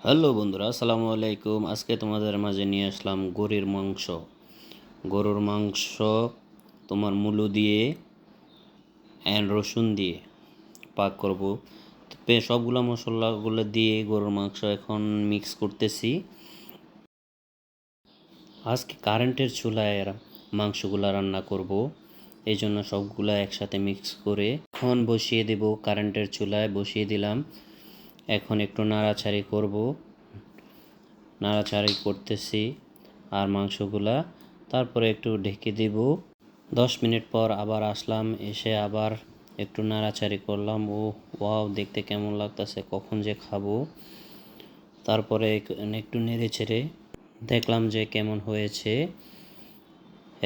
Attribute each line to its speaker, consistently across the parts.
Speaker 1: Hello বন্ধুরা, আসসালামু আলাইকুম। আজকে তোমাদের মাঝে নিয়ে আসলাম গরুর মাংস তোমার মূলো দিয়ে অ্যান্ড রসুন দিয়ে পাক করব। সবগুলো মশলাগুলো দিয়ে গরুর মাংস এখন মিক্স করতেছি। আজকে কারেন্টের চুলায় মাংসগুলো রান্না করব, এই জন্য সবগুলা একসাথে মিক্স করে এখন বসিয়ে দেব। কারেন্টের চুলায় বসিয়ে দিলাম। এখন একটু নাড়াচাড়ি করব, নাড়াচাড়ি করতেছি আর মাংসগুলা তারপরে একটু ঢেকে দিব। 10 মিনিট পর আবার আসলাম, এসে আবার একটু নাড়াচাড়ি করলাম। ওয়াও, দেখতে কেমন লাগতেছে, কখন যে খাবো। তারপরে একটু নেড়ে ছেড়ে দেখলাম যে কেমন হয়েছে।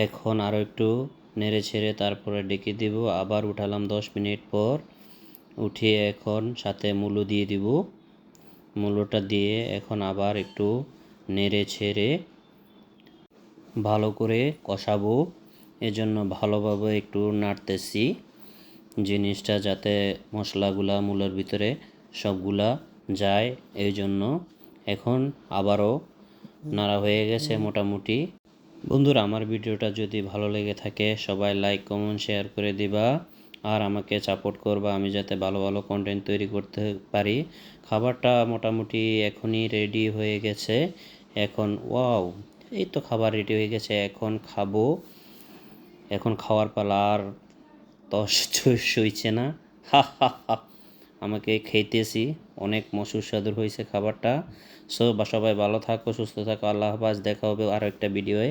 Speaker 1: এখন আরও একটু নেড়ে ছেড়ে তারপরে ঢেকে দিব। আবার উঠালাম 10 মিনিট পর, উঠিয়ে এখন সাথে মূলো দিয়ে দিব। মূলোটা দিয়ে এখন আবার একটু নেড়ে ছেড়ে ভালো করে কষাবো। এজন্য ভালোভাবে একটু নাড়তেছি, জিনিসটা যাতে মশলাগুলা মূলোর ভিতরে সবগুলা যায়। এই জন্য এখন আবারও নাড়া হয়ে গেছে মোটামুটি। বন্ধুরা, আমার ভিডিওটা যদি ভালো লেগে থাকে সবাই লাইক, কমেন্ট, শেয়ার করে দিবা আর আমাকে সাপোর্ট করবা, আমি যাতে ভালো ভালো কন্টেন্ট তৈরি করতে পারি। খাবারটা মোটামুটি এখনই রেডি হয়ে গেছে। এখন ওয়াও, এই তো খাবার রেডি হয়ে গেছে, এখন খাবো। এখন খাওয়ার পালা, আর তস সইছে না। হা হা হা, আমাকে খেতেছি, অনেক সুস্বাদু হয়েছে খাবারটা। সো সবাই ভালো থাকো, সুস্থ থাকো, আল্লাহ হাফেজ। দেখা হবে আরও একটা ভিডিওয়ে।